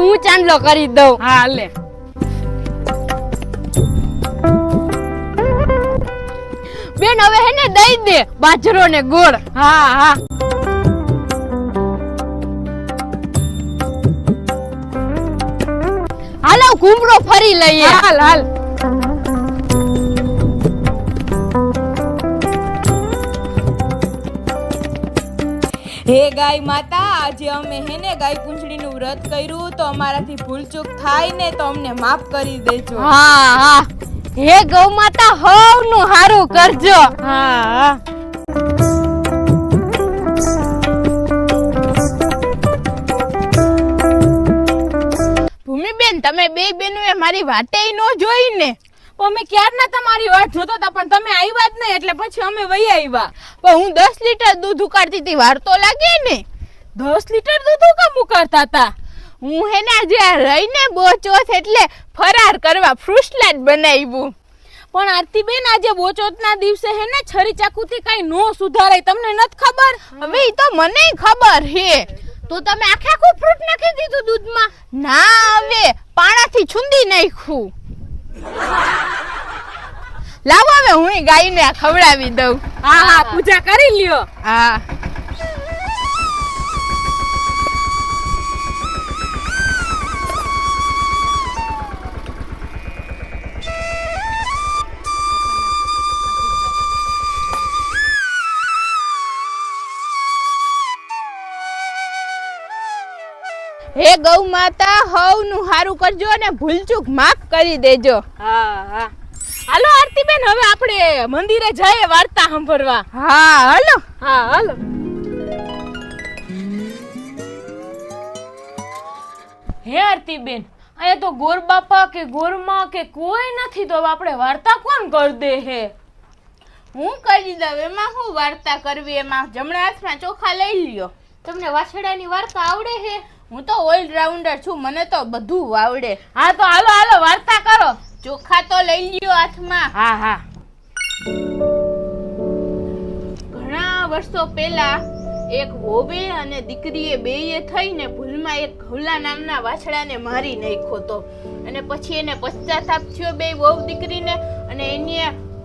હું ચાંદલો કરી દઉં. હા લે. બેન હવે હે ને દઈ દે બાજરો ને ગોળ. હા હા. હાલો ઘૂમરો ફરી લઈએ. હાલ હાલ. હે ગાય માતા, આજે અમે હેને ગાય પૂંછડીનું વ્રત કર્યું તો અમારાથી ભૂલચૂક થાય ને તો અમને માફ કરી દેજો. હા હા. હે ગૌ માતા હવનું હારું કરજો. હા હા. ભૂમિબેન તમે બે બેનોએ મારી વાતે નો જોઈ ને. અમે ક્યારના તમારી વાત જોતા હતા પણ તમે આવ્યા જ નહીં એટલે પછી અમે વહી આવ્યા. પણ હું 10 લીટર દૂધ ઉકાળતી હતી વાર તો લાગે ને. 10 લીટર દૂધ કામ ઉકાળતા હતા? હું હે ને આજે રહીને બોચોથ એટલે ફરાર કરવા ફ્રૂટ સલાડ બનાવ્યું. પણ આરતીબેન આજે બોચોથના દિવસે હે ને છરી ચાકુથી કઈ નો સુધારાય, તમને નથી ખબર? હવે ઈ તો મને ખબર હે. તો તમે આખે આખું ફ્રૂટ નાખી દીધું દૂધમાં? ના, હવે પાણાથી છુંદી નાખ્યું. લાવો હવે હું ગાયને ખવડાવી દઉં. હા હા, પૂજા કરી લ્યો. હા. હે ગૌ માતા હવનું હારું કરજો અને ભૂલચૂક માફ કરી દેજો. હા હા. હાલો આરતીબેન હવે આપણે મંદિરે જઈએ વાર્તા સાંભળવા. હા હાલો. હા હાલો. હે આરતીબેન, અહીંયા તો ગોર બાપા કે ગોરમા કે કોઈ નથી, તો આપણે વાર્તા કોણ કરી દે હે? હું કરી દઉં. એમાં હું વાર્તા કરવી? એમાં જમણા હાથમાં ચોખા લઈ લ્યો. તમને વાછડાની વાર્તા આવડે હે? હું તો ઓલરાઉન્ડર છું, મને તો બધું આવડે. હા તો હાલો હાલો વાર્તા કરો. ચોખા તો લઈ લ્યો હાથમાં. હા હા. ઘણા વર્ષો પહેલા એક વહુએ અને દીકરીએ બેયે થઈને ભૂલમાં એક ઘઉલા નામના વાછડાને મારી નાખ્યો તો. અને પછી એને પશ્ચાતાપ થયો બે વહુ દીકરીને, અને એને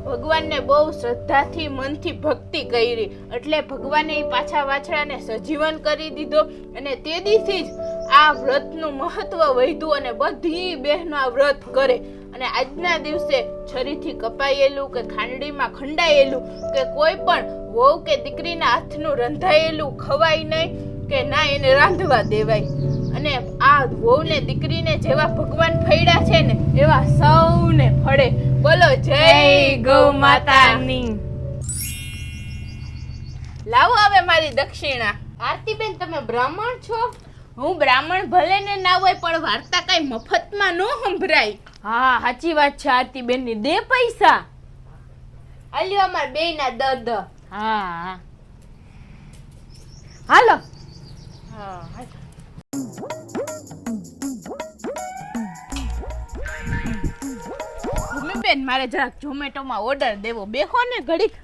ભગવાનને બહુ શ્રદ્ધાથી મનથી ભક્તિ કરી. એટલે ભગવાને એ પાછા વાછડાને સજીવન કરી દીધો. અને તે દિવસથી જ આ વ્રતનું મહત્વ વધ્યું અને બધી બહેનો આ વ્રત કરે. અને આજના દિવસે છરીથી કપાયેલું કે ખાંડડીમાં ખંડાયેલું કે કોઈ પણ વહુ કે દીકરીના હાથનું રંધાયેલું ખવાય નહીં કે ના એને રાંધવા દેવાય. અને આ વહુ ને દીકરીને જેવા ભગવાન ફળ્યા છે ને એવા સૌને ફળે. બોલો જય ગૌ માતાની. લાવો હવે મારી દક્ષિણા. આરતીબેન તમે બ્રાહ્મણ છો? હું બ્રાહ્મણ ભલે ને ના હોય પણ વાર્તા કઈ મફતમાં નો સંભળાય. હા સાચી વાત છે આરતીબેન ની. દે પૈસા. આલ્યો અમાર બેયના દર્દ. હા હાલો. હા. ભૂમિબેન મારે જરાક ઝોમેટોમાં ઓર્ડર દેવો. બેહો ને ઘડીક.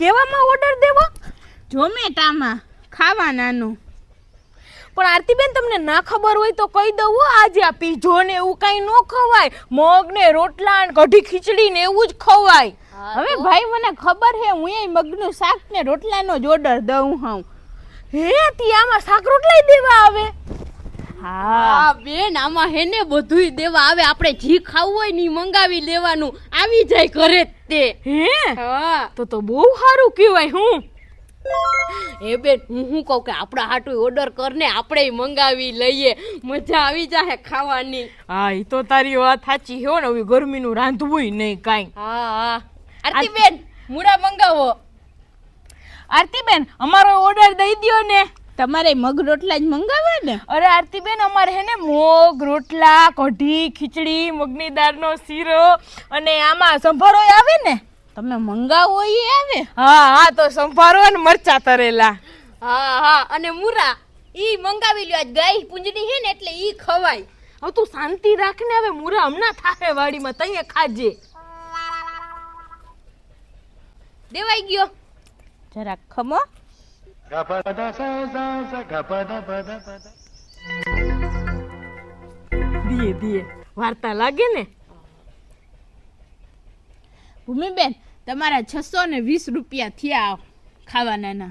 કેવામાં ઓર્ડર દેવો? ઝોમેટામાં ખાવાનાનું. પણ આરતીબેન તમને ના ખબર હોય તો કહી દઉં, આજે આ પીઝો ને એવું કઈ ન ખવાય. મગ ને રોટલા ને કઢી ખીચડી ને એવું જ ખવાય. હવે ભાઈ મને ખબર હે, હું એ મગનું શાક ને રોટલાનો જ ઓર્ડર દઉં હું. હે તી આમાં શાક રોટલા દેવા આવે? હા બેન, આમાં હે ને બધુંય દેવા આવે. આપણે જી ખાવું હોય ને મંગાવી લેવાનું, આવી જાય ઘરે જ તે. હે હા તો બહુ સારું કહેવાય. હું એ બેન હું કહું કે આપણા હાટું ઓર્ડર કરને આપણે મંગાવી લઈએ, મજા આવી જાય ખાવાની. હા એ તો તારી વાત સાચી હો ને. હવે ગરમીનું રાંધવું નહીં કાંઈ. હા હા. આરતીબેન મૂળા મંગાવો. આરતીબેન અમારો ઓર્ડર દઈ દ્યો ને. તમારે મગ રોટલા જ મંગાવવા ને? અરે આરતીબેન અમારે હે ને મગ રોટલા કઢી ખીચડી મગની દાળનો શીરો અને આમાં સંભારો આવે ને. તમે મંગાવો એ આવે? હા હા તો સંભારો ને મરચા તરેલા. હા હા. અને મૂરા ઈ મંગાવી લ્યો. આજ ગાય પૂંજની હે ને એટલે ઈ ખવાય. હવે તું શાંતિ રાખ ને. હવે મૂરા હમણાં થાહે વાડીમાં, તઈએ ખાજે. દેવાઈ ગયો. જરાક ખમો. દીએ વાર્તા લાગે ને. ભૂમિબેન તમારા 620 રૂપિયા થયા ખાવાના.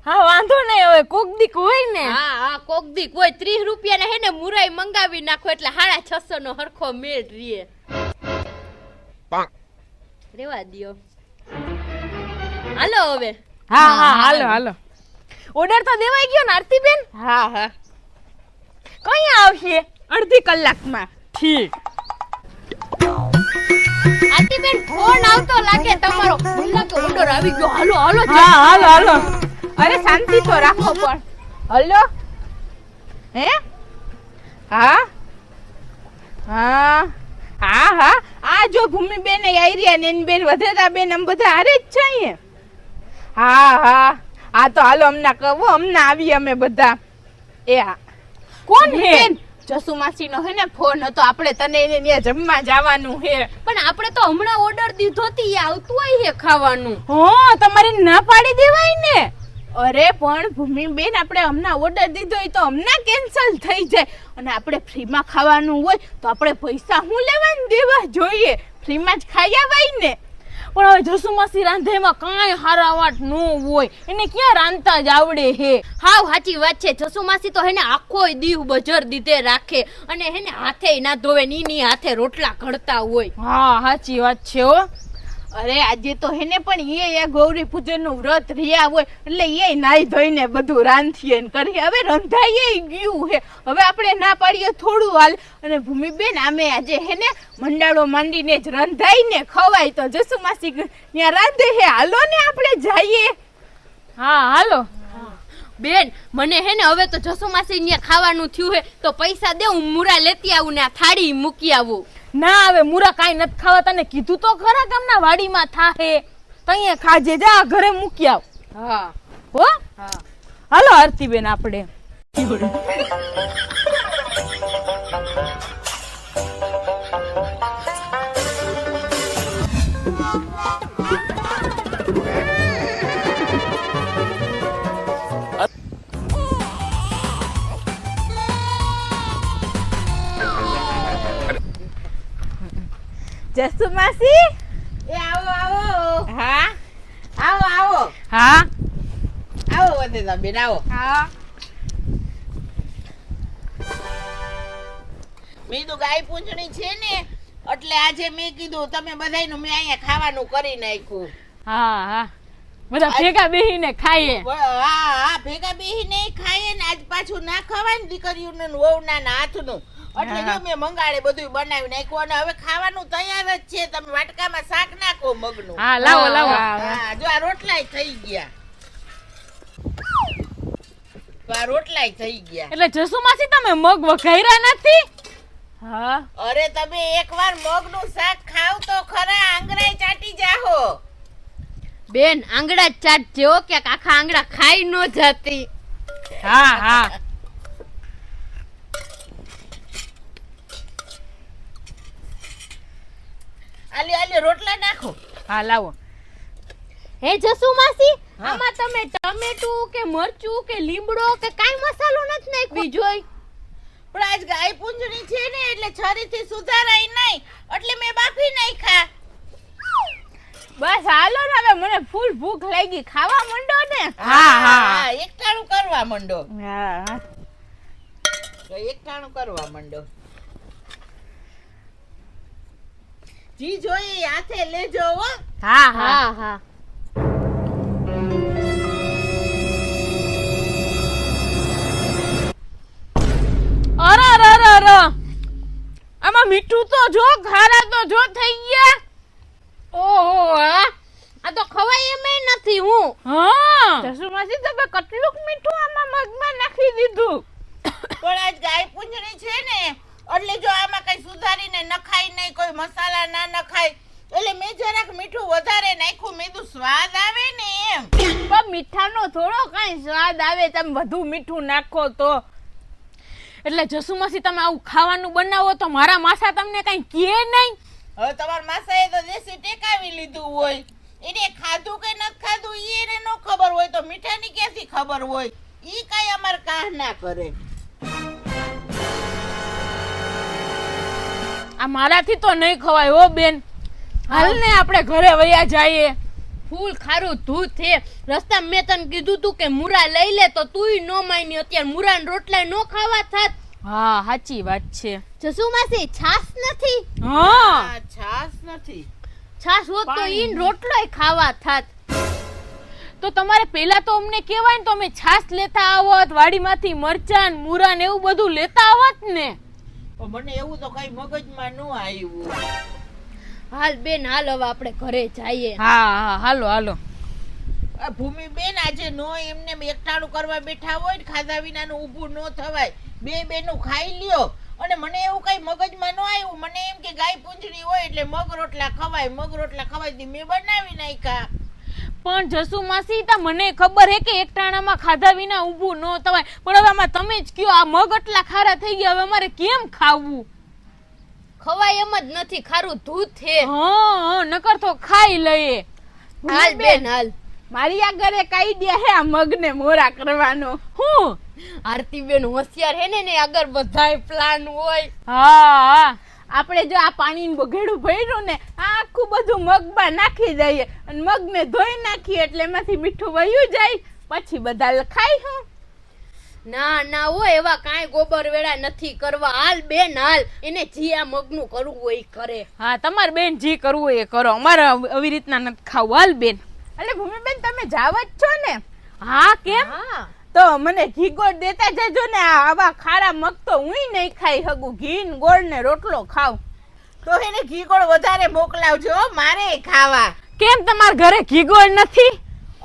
હા વાંધો નહીં, હવે કોક દીક હોય ને. હા કોક દી કોઈ 30 રૂપિયા હે ને મુરાઈ મંગાવી નાખો એટલે 650 નો હરખો મેળ રીએ. રેવા દિયો. હાલો હવે. હા હાલો. ઓર્ડર તો દેવાઈ ગયો ને આરતીબેન? હા કઈ આવશે? અડધી કલાકમાં. ઠીક. આંટીબેન ફોન આવતો લાગે તમારો. બોલા કે ઓર્ડર આવી ગયો. હાલો હાલો. અરે શાંતિ તો રાખો પણ. હલો હે? હા આ જો ભૂમિબેન આઈરિયા ને એની બેન વધેતા બેન આમ બધા હારે જ છે અહીંયા. હા તો હાલો અમને કહો, અમને આવી અમે બધા. કોણ હે? જસુ માસીનો હે ને ફોન હતો, આપણે તને એને ત્યાં જમવા જવાનું હે. પણ આપણે તો હમણાં ઓર્ડર દીધો હતી, આવતું હોય હે ખાવાનું. હા તમારે ના પાડી દેવાય ને. અરે પણ ભૂમિબેન આપણે હમણાં ઓર્ડર દીધો હોય તો હમણાં કેન્સલ થઈ જાય, અને આપણે ફ્રીમાં ખાવાનું હોય તો આપણે પૈસા હું લેવાનું દેવા જોઈએ, ફ્રીમાં જ ખાઈ આવાય ને. પણ હવે જસુમાસી રાંધેમાં કાંઈ હારાવાટ ન હોય, એને ક્યાં રાંધતા જ આવડે હે. હાવ સાચી વાત છે. જસુમાસી તો હેને આખો દીવ બજર દીધે રાખે અને હેને હાથે ના ધોવે, નીની હાથે રોટલા ઘડતા હોય. હા સાચી વાત છે હો. અરે આજે તો હેને પણ એ ગૌરી પૂજન નું વ્રત રહ્યા હોય એટલે એ નાઈ ધોઈને બધું રાંધીએ ને કરીએ. હવે રંધાઈ ગયું હે, હવે આપણે ના પાડીએ થોડું હાલ. અને ભૂમિબેન આમે આજે હેને મંડાળો માંડીને જ રંધાઈને ખવાય તો જસુમાસી ત્યાં રાંધે હે. હાલો ને આપણે જઈએ. હા હાલો. બેન મને હે ને હવે તો જસુમાસી ને ખાવાનું થયું હે તો પૈસા દે, હું મુરા લેતી આવું ને આ થાળી મૂકી આવું. ના હવે મુરા કાઈ નથી ખાવા, તને કીધું તો ખરા ગામના વાડીમાં થાહે, તઈએ ખાજે, જા ઘરે મૂકી આવ. હા હો હાલો આરતીબેન આપણે. જસુમાસી આવો. હા આવો. હા વધેતા બેન આવો. હા મેં તો ગાય પૂંછણી છે ને એટલે આજે મેં કીધું તમે બધાયનું મેં અહીંયા ખાવાનું કરી નાખ્યું. હા બધા ભેગા બેહીને ખાઈએ. હા ભેગા બેહીને ખાઈએ ને આજ પાછું ના ખવાય ને દીકરીઓનું વહુના હાથનું, એટલે જો મેં મંગાડે બધું બનાવી નાખ્યું અને હવે ખાવાનું તૈયાર જ છે. તમે વાટકામાં શાક નાખો મગનું. હા લાવો. હા જો આ રોટલાય થઈ ગયા. એટલે જસુમાસી તમે મગ વઘાર્યા નથી? હા અરે તમે એકવાર મગનું શાક ખાવ તો ખરા આંગળાય ચાટી જાહો. બેન આંગળા ચાટ જેવો કે આખા આંગળા ખાઈ ન જતી. હા આલી રોટલા નાખો. હા લાવો. હે જસુમાસી આમાં તમે ટમેટું કે મરચું કે લીમડો કે કાઈ મસાલો નથી નાખ્યો જોઈ? પણ આજ ગાય પૂંજણી છે ને એટલે છરીથી સુધારાય નહીં એટલે મેં બાફી નાખ્યા. બસ હાલો ને, હવે મને ફૂલ ભૂખ લાગી, ખાવા માંડો ને. હા એકટાણું કરવા માંડો. હા એકટાણું કરવા માંડો. જી જોઈએ હાથે લેજો હો. હા અરે આમાં મીઠું તો જો, ખારા તો જો થઈ ગયા. ઓહો આ તો ખવાય એમ નથી. હું હા જસુમાસી તમે કેટલું મીઠું આમાં મગમાં નાખી દીધું. પણ આજ ગાય પૂંજણી છે ને એટલે જો આમાં કઈ સુધારીને નખાય નહીં, કોઈ મસાલા ના નખાય એટલે મેં જરાક મીઠું વધારે નાખ્યું. મેં તો સ્વાદ આવે ને એમ. પણ મીઠાનો થોડો કઈ સ્વાદ આવે, તમે વધુ મીઠું નાખો તો. એટલે જસુમાસી તમે આવું ખાવાનું બનાવો તો મારા માસા તમને કઈ કહે નહીં? હવે તમારા માસાએ તો દેશી ટેકાવી લીધું હોય, એને ખાધું કે નથી ખાધું એને નો ખબર હોય તો મીઠાની ક્યાંથી ખબર હોય? ઈ કઈ અમાર કાહ ના કરે. આ મારાથી તો નહીં ખવાય હો બેન. હાલ ને આપણે ઘરે વયા જઈએ. ફૂલ ખારું ધૂત છે. રસ્તા મેં તને કીધું તું કે મુરા લઈ લે તો તુંય નો માની. અત્યારે મુરા રોટલા નો ખાવા થાત. હા સાચી વાત છે. જસુ માસી છાસ નથી? હા આ છાસ નથી. છાસ હોત તો ઈન રોટલોય ખાવા થાત. તો તમારે પેલા તો અમને કહેવાય ને તો અમે છાસ લેતા આવત, વાડીમાંથી મરચાં મુરા ને એવું બધું લેતા આવત ને. પણ મને એવું તો કઈ મગજમાં ન આવ્યું. હાલ બેન હાલ હવે આપણે ઘરે જઈએ. હા હા હાલો હાલો. આ ભૂમિબેન આજે નો એમને એકટાણું કરવા બેઠા હોય ને ખાધા વિનાનું ઊભું ન થવાય. બે બેનું ખાઈ લ્યો. અને મને એવું કઈ મગજમાં ન આવ્યું. મને એમ કે ગાય પૂંછડી હોય એટલે મગ રોટલા ખવાય, મગ રોટલા ખવાય તી મેં બનાવી નાખ્યા. પણ જસુ માસી તા મને ખબર હે કે એકટાણામાં ખાધા વિના ઊભું ન થવાય, પણ હવે આમાં તમે જ કયો આ મગ આટલા ખારા થઈ ગયા, હવે અમારે કેમ ખાવું? ખવાય એમ જ નથી. ખારું ધૂત છે. હા નકર તો ખાઈ લઈએ. હાલ બેન હાલ. મારી આગળ એક આઈડિયા હે આ મગને મોરા કરવાનો. હું? આરતી બેન હોશિયાર હે ને આગળ બધાય પ્લાન હોય. હા આપણે જો આ પાણીનું બગેડું ભર્યું ને આ આખું બધું મગમાં નાખી દઈએ અને મગને ધોઈ નાખીએ એટલે એમાંથી મીઠું વયું જાય, પછી બધા ખાઈ. હું ના ના હોય એવા કાંઈ ગોબર વેળા નથી કરવા. હાલ બેન હાલ. એને જી આ મગનું કરવું હોય ઈ કરે. હા તમારે બેન જી કરવું હોય એ કરો, અમારે આવી રીતના નથી ખાવું. હાલ બેન. એટલે ભૂમિબેન તમે જાવ જ છો ને? હા કેમ? હા તો મને ઘી ગોળ દેતા જજો ને. આવા ખારા મગ તો હુંય નહીં ખાઈ શકું. ઘી ને ગોળ ને રોટલો ખાવ. તો એને ઘી ગોળ વધારે મોકલાવજો હો, મારે ખાવા. કેમ તમારા ઘરે ઘી ગોળ નથી?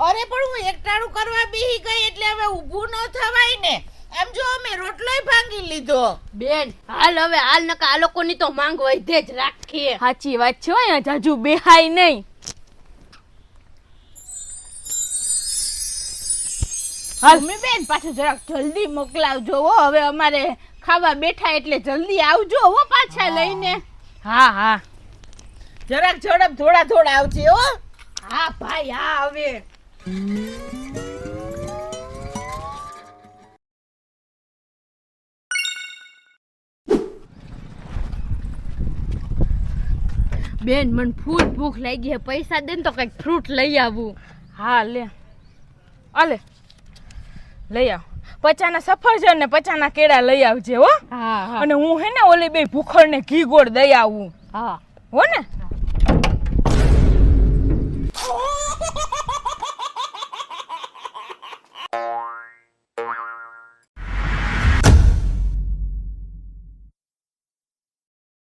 અરે પણ હું એકટાણું કરવા બેહી ગઈ એટલે હવે ઊભું ન થવાય ને. એમ જો અમે રોટલોય ભાંગી લીધો. બેન હાલ હવે હાલ નકા આ લોકોની તો માંગ વધે જ રાખીએ. સાચી વાત છે. અહીંયા જાજુ બેહાય નહીં. ભૂમિબેન પાછું જરાક જલ્દી મોકલાવજો હો. હવે અમારે ખાવા બેઠા એટલે જલ્દી આવજો હો પાછા લઈને. હા હા જરાક ઝડપ થોડા આવજે હો. હા ભાઈ હા હવે. બેન મને ફૂલ ભૂખ લાગી છે. પૈસા દે ને તો કઈક ફ્રૂટ લઈ આવું. હા લે અલે લઈ આવ. પચાના સફરજન ને પચાના કેળા લઈ આવજે હો. હા અને હું હે ને ઓલી બે ભૂખડ ને ઘી ગોળ દઈ આવું હા હો ને.